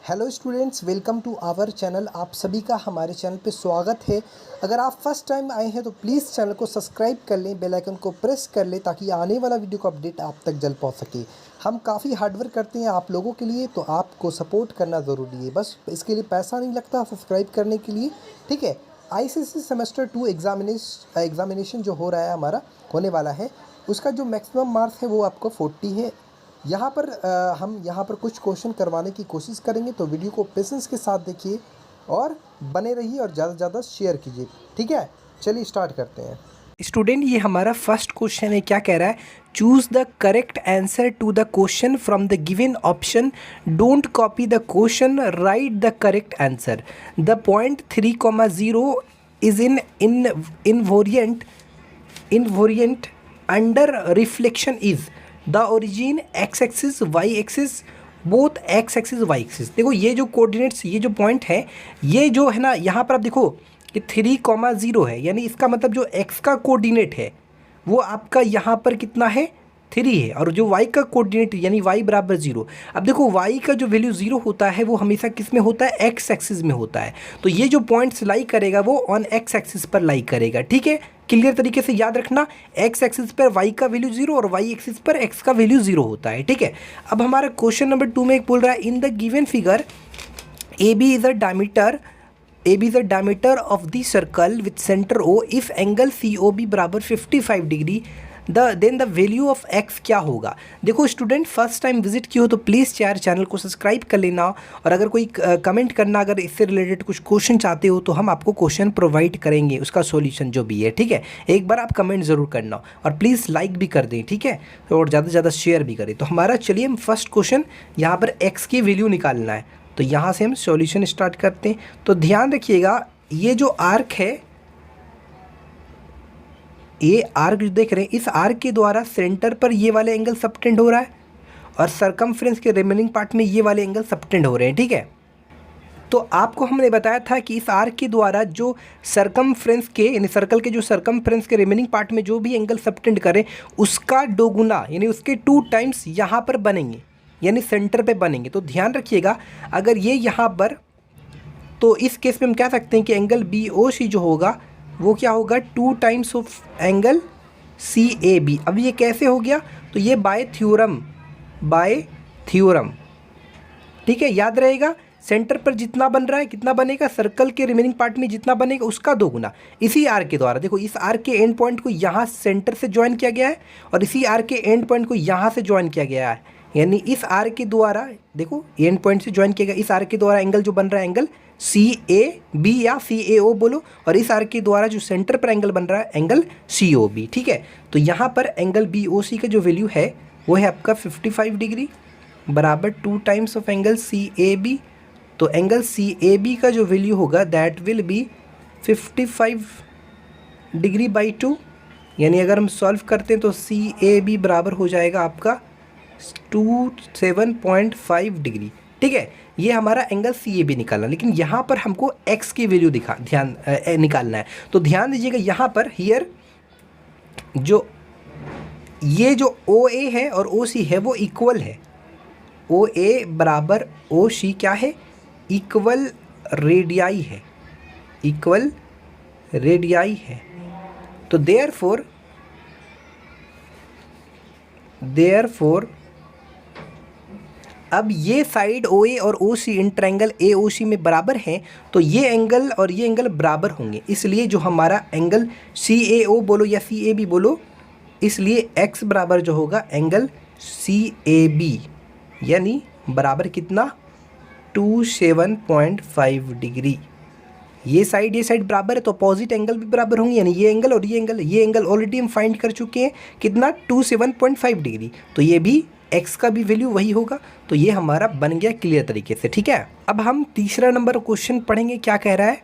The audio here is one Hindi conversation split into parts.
Hello students, welcome to our channel. आप सभी का हमारे चैनल पे स्वागत है। अगर आप फर्स्ट टाइम आए हैं तो प्लीज़ चैनल को सब्सक्राइब कर लें, बेल आइकन को प्रेस कर लें ताकि आने वाला वीडियो का अपडेट आप तक जल्द पहुंच सके। हम काफ़ी हार्डवर्क करते हैं आप लोगों के लिए, तो आपको सपोर्ट करना ज़रूरी है। बस इसके लिए पैसा नहीं लगता सब्सक्राइब करने के लिए, ठीक है। आईसीएसई सेमेस्टर 2 एग्ज़ामिनेशन जो हो रहा है हमारा, होने वाला है, उसका जो मैक्सिमम मार्क्स है वो आपको 40 है। यहाँ पर हम यहाँ पर कुछ क्वेश्चन करवाने की कोशिश करेंगे, तो वीडियो को पेशेंस के साथ देखिए और बने रहिए और ज़्यादा से ज़्यादा शेयर कीजिए, ठीक है। चलिए स्टार्ट करते हैं। स्टूडेंट, ये हमारा फर्स्ट क्वेश्चन है। क्या कह रहा है? Choose the correct answer to the question from the given option. Don't copy the question, write the correct answer. The point 3,0 is invariant under reflection is the origin x axis y axis both x axis y axis। देखो ये जो कोऑर्डिनेट्स, ये जो पॉइंट है, ये जो है ना, यहाँ पर आप देखो कि 3,0 है, यानी इसका मतलब जो x का कोऑर्डिनेट है वो आपका यहाँ पर कितना है? 3 है। और जो y का कोऑर्डिनेट यानी y बराबर 0। अब देखो y का जो वैल्यू 0 होता है वो हमेशा किस में होता है? x एक्सिस में होता है। तो ये जो पॉइंट्स लाई करेगा वो ऑन x एक्सिस पर लाई करेगा, ठीक है। क्लियर तरीके से याद रखना, x एक्सिस पर y का वैल्यू 0 और y एक्सिस पर x का वैल्यू 0 होता है, ठीक है। अब हमारा क्वेश्चन नंबर 2 में एक बोल रहा है, in the given figure AB is a diameter of the circle with centre O if angle COB बराबर 55 degree then the value of x क्या होगा? देखो स्टूडेंट, फर्स्ट टाइम विजिट किया हो तो प्लीज़ यार चैनल को सब्सक्राइब कर लेना, और अगर कोई कमेंट करना, अगर इससे रिलेटेड कुछ क्वेश्चन चाहते हो तो हम आपको क्वेश्चन प्रोवाइड करेंगे, उसका सॉल्यूशन जो भी है, ठीक है। एक बार आप कमेंट ज़रूर करना और प्लीज़ लाइक भी कर दें, ठीक है, और ज़्यादा से ज़्यादा शेयर भी करें। तो हमारा, चलिए हम फर्स्ट क्वेश्चन यहाँ पर x की वैल्यू निकालना है, तो यहाँ से हम सॉल्यूशन स्टार्ट करते हैं। तो ध्यान रखिएगा, ये जो आर्क है, ये आर्क जो देख रहे हैं, इस आर्क के द्वारा सेंटर पर ये वाले एंगल सबटेंड हो रहा है और सर्कमफ्रेंस के रिमेनिंग पार्ट में ये वाले एंगल सबटेंड हो रहे हैं, ठीक है। तो आपको हमने बताया था कि इस आर्क के द्वारा जो सर्कमफ्रेंस के, यानी सर्कल के जो सर्कमफ्रेंस के रिमेनिंग पार्ट में जो भी एंगल सबटेंड करें उसका दोगुना, यानी उसके 2 टाइम्स यहाँ पर बनेंगे, यानी सेंटर पे बनेंगे। तो ध्यान रखिएगा, अगर ये यहाँ पर, तो इस केस में हम कह सकते हैं कि एंगल BOC जो होगा वो क्या होगा? 2 टाइम्स ऑफ एंगल CAB। अब ये कैसे हो गया? तो ये बाय थ्योरम, ठीक है, याद रहेगा। सेंटर पर जितना बन रहा है, कितना बनेगा? सर्कल के रिमेनिंग पार्ट में जितना बनेगा उसका दोगुना, इसी आर्क के द्वारा। देखो, इस आर्क के एंड पॉइंट को यहाँ सेंटर से ज्वाइन किया गया है और इसी आर्क के एंड पॉइंट को यहाँ से ज्वाइन किया गया है, यानी इस आर्क के द्वारा, देखो एंड पॉइंट से ज्वाइन किया गया, इस आर्क के द्वारा एंगल जो बन रहा है एंगल CAB या CAO बोलो, और इस आर्क के द्वारा जो सेंटर पर एंगल बन रहा है एंगल COB, ठीक है। तो यहाँ पर एंगल BOC का जो वैल्यू है वो है आपका 55 डिग्री बराबर 2 टाइम्स ऑफ एंगल CAB। तो एंगल CAB का जो वैल्यू होगा that will be 55 degree by 2, यानी अगर हम सॉल्व करते हैं तो CAB बराबर हो जाएगा आपका 27.5 डिग्री, ठीक है। ये हमारा एंगल CAB निकालना, लेकिन यहाँ पर हमको x की वैल्यू निकालना है। तो ध्यान दीजिएगा, यहाँ पर हियर जो ये जो OA है और OC है वो इक्वल है। OA बराबर OC क्या है? इक्वल रेडियाई है, इक्वल रेडियाई है। तो देयरफॉर अब ये साइड OA और OC इन ट्रायंगल AOC में बराबर हैं, तो ये एंगल और ये एंगल बराबर होंगे, इसलिए जो हमारा एंगल CAO बोलो या CAB बोलो, इसलिए x बराबर जो होगा एंगल CAB, यानी बराबर कितना? 27.5 डिग्री। ये साइड बराबर है तो अपोजिट एंगल भी बराबर होंगे, यानी ये एंगल और ये एंगल ऑलरेडी हम फाइंड कर चुके हैं, कितना? 27.5 डिग्री। तो ये भी x का भी वैल्यू वही होगा। तो ये हमारा बन गया क्लियर तरीके से, ठीक है। अब हम तीसरा नंबर क्वेश्चन पढ़ेंगे। क्या कह रहा है?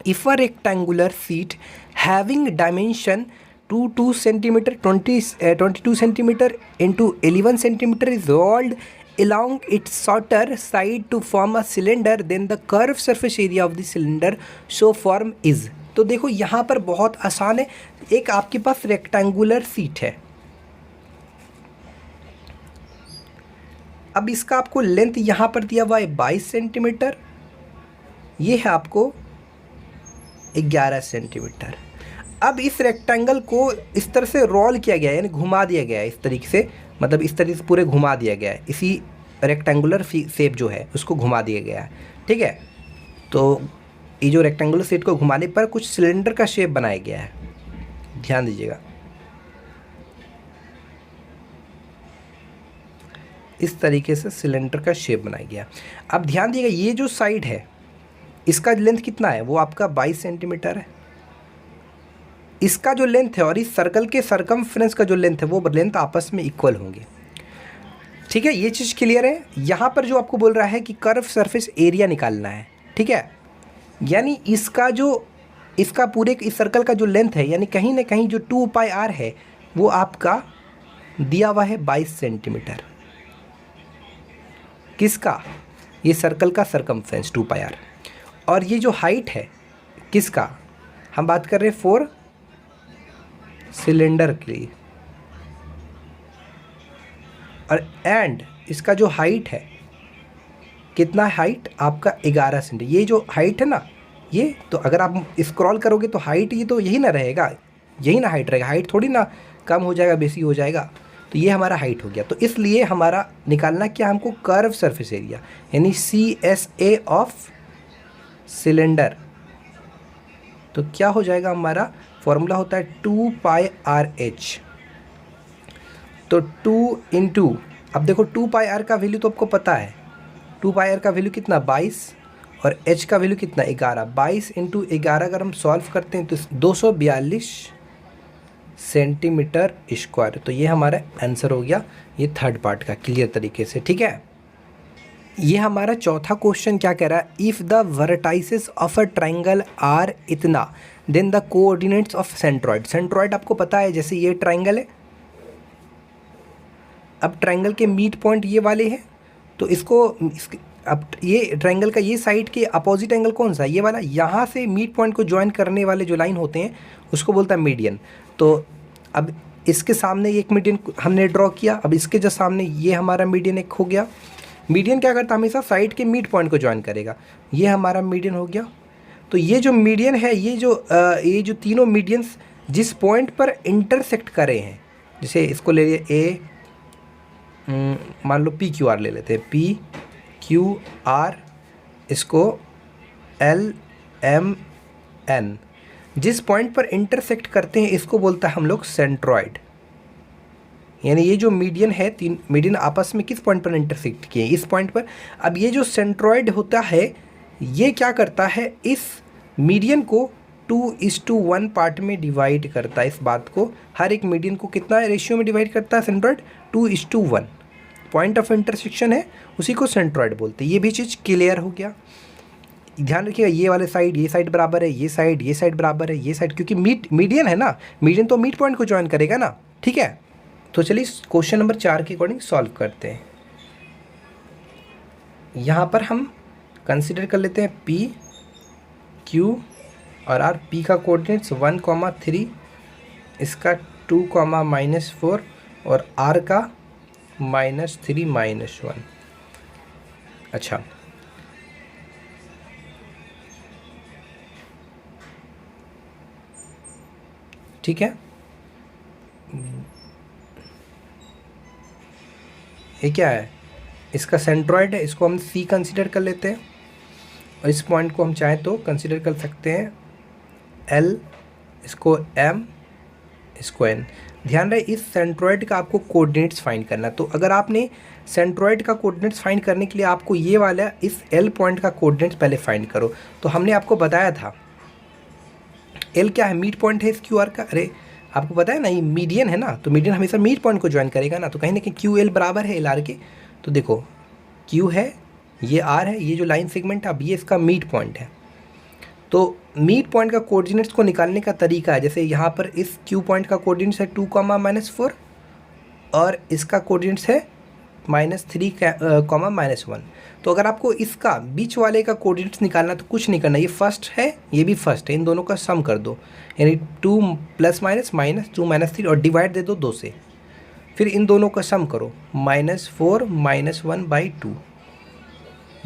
If a rectangular sheet having dimension 2 centimetre 22 centimetre into 11 centimetre is rolled along its shorter side to form a cylinder, then the curved surface area of the cylinder so form is। तो देखो यहाँ पर बहुत आसान है। एक आपके पास रेक्टेंगुलर शीट है, अब इसका आपको लेंथ यहाँ पर दिया हुआ है 22 सेंटीमीटर, ये है आपको 11 सेंटीमीटर। अब इस रेक्टेंगल को इस तरह से रोल किया गया है, यानी घुमा दिया गया है इस तरीके से, मतलब इस तरीके से पूरे घुमा दिया गया है, इसी रेक्टेंगुलर शेप जो है उसको घुमा दिया गया है, ठीक है। तो ये जो रेक्टेंगुलर शेप को घुमाने पर कुछ सिलेंडर का शेप बनाया गया है, ध्यान दीजिएगा। इस तरीके से सिलेंडर का शेप बनाया गया। अब ध्यान दीजिएगा, ये जो साइड है इसका लेंथ कितना है, वो आपका 22 सेंटीमीटर है। इसका जो लेंथ है और इस सर्कल के सरकमफ्रेंस का जो लेंथ है वो लेंथ आपस में इक्वल होंगे, ठीक है। ये चीज़ क्लियर है। यहाँ पर जो आपको बोल रहा है कि कर्व सरफेस एरिया निकालना है, ठीक है, यानी इसका पूरे इस सर्कल का जो लेंथ है, यानी कहीं ना कहीं जो 2 पाई आर है वो आपका दिया हुआ है 22 सेंटीमीटर। किसका, ये सर्कल का सरकमफ्रेंस 2 पाई आर। और ये जो हाइट है किसका, हम बात कर रहे हैं फॉर सिलेंडर के लिए, और एंड इसका जो हाइट है कितना, हाइट आपका 11 सेंटीमीटर। ये जो हाइट है ना, ये तो अगर आप स्क्रॉल करोगे तो हाइट ये तो यही ना रहेगा, यही ना हाइट रहेगा, हाइट थोड़ी ना कम हो जाएगा बेसी हो जाएगा। तो ये हमारा हाइट हो गया। तो इसलिए हमारा निकालना क्या, हमको कर्व सरफेस एरिया, यानी CSA ऑफ सिलेंडर। तो क्या हो जाएगा, हमारा फॉर्मूला होता है 2 पाई आर एच। तो 2 इंटू, अब देखो 2 पाई आर का वैल्यू तो आपको पता है, 2 पाई आर का वैल्यू कितना 22 और एच का वैल्यू कितना 11। 22 इंटू 11 अगर हम सॉल्व करते हैं तो 242 सेंटीमीटर स्क्वायर। तो ये हमारा आंसर हो गया, ये थर्ड पार्ट का क्लियर तरीके से, ठीक है। ये हमारा चौथा क्वेश्चन क्या कह रहा है, if the vertices of a triangle are इतना then the coordinates of centroid. Centroid आपको पता है, जैसे ये ट्राइंगल है, अब ट्राइंगल के मिड पॉइंट ये वाले हैं, तो अब ये ट्राइंगल का ये साइड के अपोजिट एंगल कौन सा है, ये वाला। यहाँ से मिड पॉइंट को ज्वाइन करने वाले जो लाइन होते हैं उसको बोलता है मीडियन। तो अब इसके सामने एक मीडियन हमने ड्रॉ किया, अब इसके जो सामने ये हमारा मीडियन एक हो गया। मीडियन क्या करता है, हमेशा साइड के मिड पॉइंट को ज्वाइन करेगा, ये हमारा मीडियन हो गया। तो ये जो मीडियन है, ये जो तीनों मीडियंस जिस पॉइंट पर इंटरसेक्ट करे हैं, जैसे इसको ले लिए ए, मान लो PQR ले लेते हैं, PQR, इसको LMN, जिस पॉइंट पर इंटरसेक्ट करते हैं इसको बोलता है हम लोग सेंट्रॉइड। यानी ये जो मीडियन है, तीन मीडियन आपस में किस पॉइंट पर इंटरसेक्ट किए, इस पॉइंट पर। अब ये जो सेंट्रॉइड होता है ये क्या करता है, इस मीडियन को 2:1 पार्ट में डिवाइड करता है। इस बात को, हर एक मीडियन को कितना रेशियो में डिवाइड करता है सेंट्रॉइड, 2:1। पॉइंट ऑफ इंटरसेक्शन है उसी को सेंट्रॉइड बोलते हैं। ये भी चीज़ क्लियर हो गया। ध्यान रखिएगा, ये वाले साइड, ये साइड बराबर है, ये साइड बराबर है, ये साइड, क्योंकि मीडियन है ना, मीडियन तो मिड पॉइंट को ज्वाइन करेगा ना, ठीक है। तो चलिए क्वेश्चन नंबर 4 के अकॉर्डिंग सॉल्व करते हैं। यहाँ पर हम कंसिडर कर लेते हैं P, Q और R। P का कोऑर्डिनेट्स 1,3, इसका 2,-4 और R का -3, -1। अच्छा, ठीक है। ये क्या है, इसका सेंट्रॉइड है, इसको हम C कंसीडर कर लेते हैं और इस पॉइंट को हम चाहें तो कंसीडर कर सकते हैं L, इसको M, इसको N। ध्यान रहे, इस सेंट्रॉइड का आपको कोऑर्डिनेट्स फाइंड करना। तो अगर आपने सेंट्रॉइड का कोऑर्डिनेट्स फाइंड करने के लिए आपको ये वाला इस L पॉइंट का कोऑर्डिनेट्स पहले फाइंड करो। तो हमने आपको बताया था L क्या है, मिड पॉइंट है इस QR का। अरे आपको पता है ना, ये मीडियन है ना, तो मीडियन हमेशा मिड पॉइंट को ज्वाइन करेगा ना, तो कहीं ना कहीं QL बराबर है LR के। तो देखो Q है, ये R है, ये जो लाइन सेगमेंट है, अब ये इसका मिड पॉइंट है। तो मिड पॉइंट का कोऑर्डिनेट्स को निकालने का तरीका है, जैसे यहाँ पर इस Q पॉइंट का कोऑर्डिनेट्स है 2,-4 और इसका कोऑर्डिनेट्स है -3, -1। तो अगर आपको इसका बीच वाले का कोऑर्डिनेट्स निकालना तो कुछ नहीं करना, ये फर्स्ट है, ये भी फर्स्ट है, इन दोनों का सम कर दो, यानी 2 ± -2 -3 और डिवाइड दे दो 2 से। फिर इन दोनों का सम करो, -4 -1/2,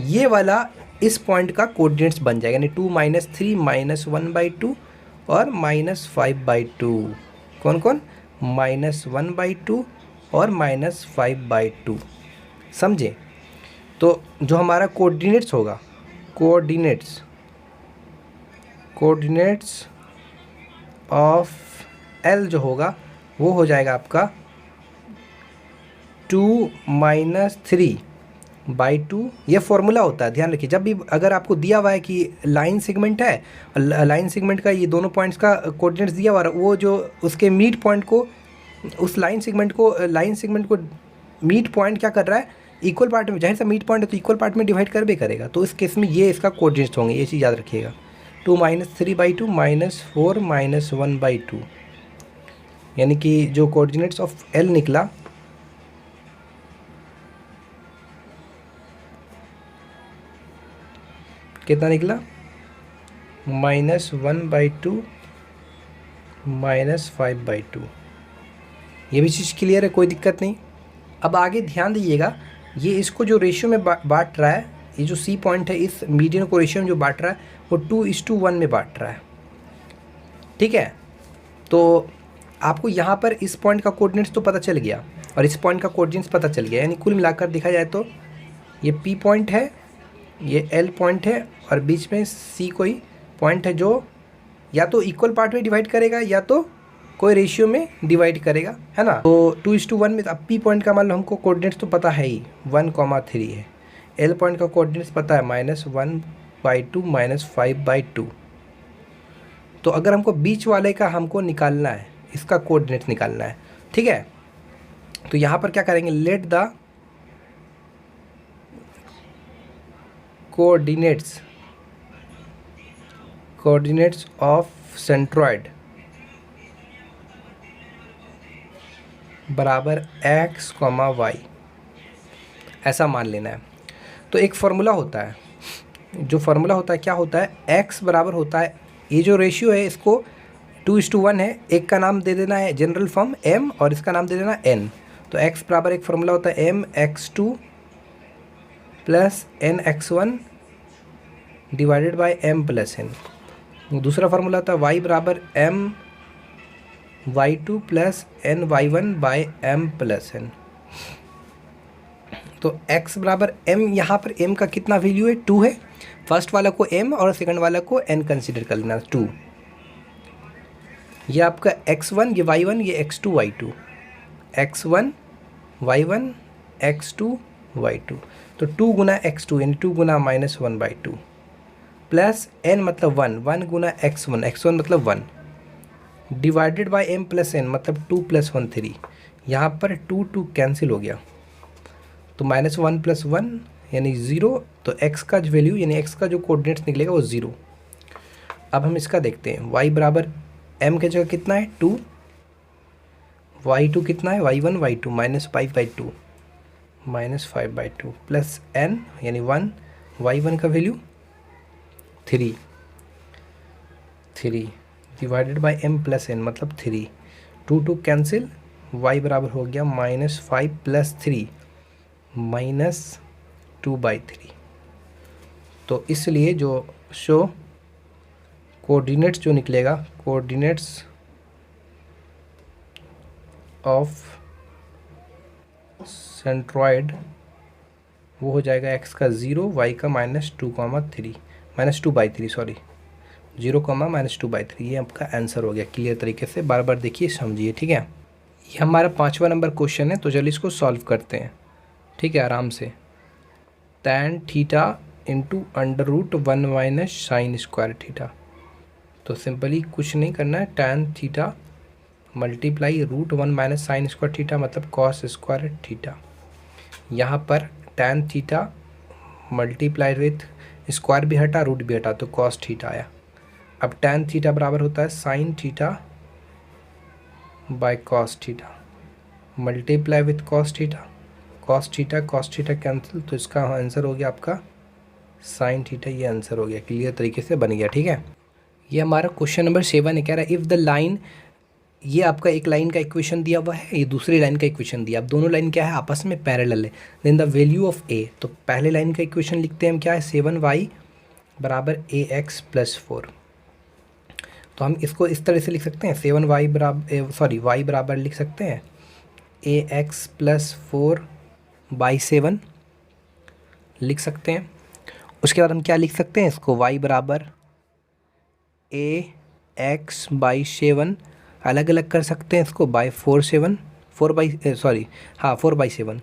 ये वाला इस पॉइंट का कोऑर्डिनेट्स बन जाएगा, यानी 2 -3 -1/2 और -5/2। कौन कौन? -1/2 और -5/2। समझे? तो जो हमारा कोऑर्डिनेट्स होगा, कोऑर्डिनेट्स ऑफ L जो होगा वो हो जाएगा आपका 2 -3/2। ये फॉर्मूला होता है, ध्यान रखिए। जब भी अगर आपको दिया हुआ है कि लाइन सेगमेंट है, लाइन सेगमेंट का ये दोनों पॉइंट्स का कोऑर्डिनेट्स दिया हुआ है, वो जो उसके मीट पॉइंट को, उस लाइन सेगमेंट को मीट पॉइंट क्या कर रहा है, इक्वल पार्ट में, जाहिर सा मीट पॉइंट है तो इक्वल पार्ट में डिवाइड कर भी करेगा। तो इस केस में ये इसका कोऑर्डिनेट्स होंगे, ये चीज़ याद रखिएगा। 2 -3/2 -4 -1/2, यानी कि जो कोऑर्डिनेट्स ऑफ L निकला कितना निकला, -1/2 -5/2। ये भी चीज़ क्लियर है, कोई दिक्कत नहीं। अब आगे ध्यान दीजिएगा, ये इसको जो रेशियो में बांट रहा है, ये जो C पॉइंट है, इस मीडियन को रेशियो में जो बांट रहा है वो 2:1 में बांट रहा है। ठीक है, तो आपको यहाँ पर इस पॉइंट का कोऑर्डिनेट्स तो पता चल गया और इस पॉइंट का कोऑर्डिनेट्स पता चल गया, यानी कुल मिलाकर देखा जाए तो ये P पॉइंट है, ये L पॉइंट है और बीच में C कोई पॉइंट है जो या तो इक्वल पार्ट में डिवाइड करेगा या तो कोई रेशियो में डिवाइड करेगा, है ना। तो 2:1 में अब P पॉइंट का मान लो हमको कोऑर्डिनेट्स तो पता है ही, 1,3 है। L पॉइंट का कोऑर्डिनेट्स पता है -1/2 -5/2। तो अगर हमको बीच वाले का हमको निकालना है, इसका कोऑर्डिनेट्स निकालना है, ठीक है, तो यहाँ पर क्या करेंगे, let the coordinates of centroid बराबर x, y, ऐसा मान लेना है। तो एक फार्मूला होता है, जो फार्मूला होता है क्या होता है, x बराबर होता है, ये जो रेशियो है इसको 2:1 है, एक का नाम दे देना है जनरल फॉर्म m और इसका नाम दे देना n। तो x बराबर एक फार्मूला होता है mx2 + nx1 divided by m + n। दूसरा फार्मूला होता है y बराबर my2 + ny1 by m + n। तो x बराबर m, यहाँ पर m का कितना वैल्यू है, 2 है। फर्स्ट वाला को m और सेकंड वाला को n कंसीडर कर लेना, 2। ये आपका x1, ये y1, ये x2 y2, x1 y1 x2 y2। तो 2 गुना x2 यानी 2 गुना -1/2 प्लस n मतलब 1 गुना x1 मतलब 1 डिवाइडेड बाय m + n मतलब 2 + 1 3। यहाँ पर 2 कैंसिल हो गया, तो -1 + 1 यानी 0। तो x का जो वैल्यू यानी x का जो कोऑर्डिनेट्स निकलेगा वो 0। अब हम इसका देखते हैं, y बराबर m के जगह कितना है, 2, y2 कितना है, y1 y2 -5/2 प्लस n यानी 1, y1 का value 3 divided by m + n मतलब 3। 2 कैंसिल, y बराबर हो गया -5 + 3 -2/3। तो इसलिए जो कोऑर्डिनेट्स जो निकलेगा, कोऑर्डिनेट्स ऑफ सेंट्रॉइड वो हो जाएगा x का 0, y का -2/3 सॉरी 0, -2/3। ये आपका आंसर हो गया। क्लियर तरीके से बार बार देखिए, समझिए, ठीक है। ये हमारा 5वां नंबर क्वेश्चन है, तो चलिए इसको सॉल्व करते हैं, ठीक है, आराम से। tan theta into √1 - sin square theta. तो सिंपली कुछ नहीं करना है, tan theta multiply √1 - sin square theta मतलब cos स्क्वायर थीटा। यहाँ पर tan theta multiply with square भी हटा, रूट भी हटा, तो cos थीटा आया। अब tan थीटा बराबर होता है sin theta by cos theta multiply with cos theta, cos theta cancel, तो इसका आंसर हो गया आपका sin थीटा। ये आंसर हो गया, क्लियर तरीके से बन गया, ठीक है। ये हमारा क्वेश्चन नंबर 7 है, कह रहा है इफ़ द लाइन ये आपका एक लाइन का इक्वेशन दिया हुआ है, ये दूसरी लाइन का इक्वेशन दिया। अब दोनों लाइन क्या है, आपस में पैरेलल है। देन द वैल्यू ऑफ ए, तो पहले लाइन का इक्वेशन लिखते हैं हम, क्या है 7y बराबर ax+4। तो हम इसको इस तरह से लिख सकते हैं, 7y बराबर y बराबर लिख सकते हैं ax+4/7 लिख सकते हैं। उसके बाद हम क्या लिख सकते हैं इसको, y बराबर ax/7 अलग अलग कर सकते हैं इसको बाई 4/7 4/7।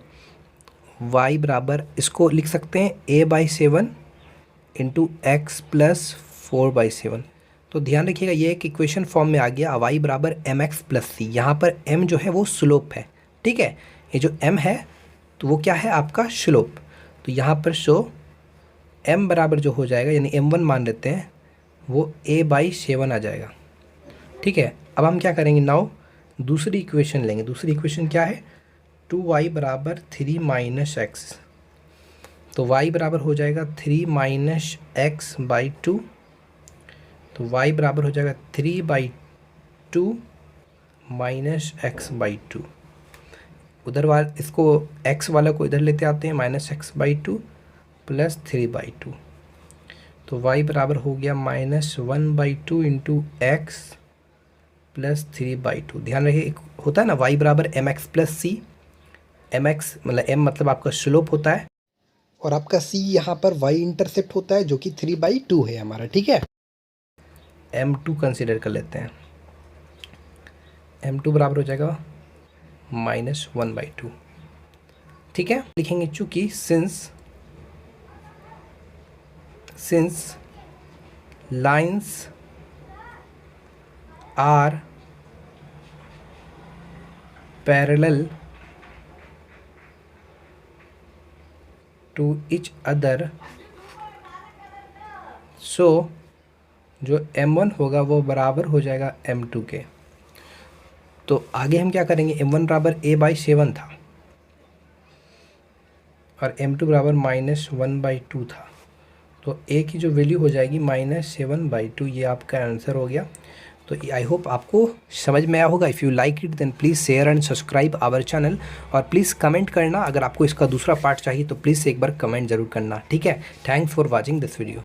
y बराबर इसको लिख सकते हैं a/7 इंटू x+4/7। तो ध्यान रखिएगा ये एक इक्वेशन फॉर्म में आ गया, y बराबर mx+c। यहाँ पर m जो है वो स्लोप है, ठीक है। ये जो m है तो वो क्या है आपका स्लोप। तो यहाँ पर m बराबर जो हो जाएगा, यानी m1 मान लेते हैं, वो a/7 आ जाएगा, ठीक है। अब हम क्या करेंगे, नाउ दूसरी इक्वेशन लेंगे। दूसरी इक्वेशन क्या है, 2y बराबर 3 - x। तो y बराबर हो जाएगा 3 - x/2। तो y बराबर हो जाएगा 3/2 - x/2। उधर वाला इसको x वाला को इधर लेते आते हैं, -x/2 प्लस 3/2। तो y बराबर हो गया -1/2 इंटू x प्लस 3/2। ध्यान रखिए एक होता है ना y बराबर mx+c। mx मतलब m मतलब आपका स्लोप होता है, और आपका c यहाँ पर y इंटरसेप्ट होता है जो कि 3/2 है हमारा, ठीक है। m2 कंसिडर कर लेते हैं, m2 बराबर हो जाएगा -1/2, ठीक है। लिखेंगे चूँकि since lines are parallel to each other, so जो m1 होगा वो बराबर हो जाएगा m2 के। तो आगे हम क्या करेंगे, m1 बराबर a/7 था और m2 बराबर -1/2 था। तो a की जो वैल्यू हो जाएगी -7/2, ये आपका आंसर हो गया। तो आई होप आपको समझ में आया होगा। If you like it then please share and subscribe our channel, और प्लीज़ कमेंट करना, अगर आपको इसका दूसरा पार्ट चाहिए तो प्लीज़ एक बार कमेंट ज़रूर करना, ठीक है। Thanks for watching this video.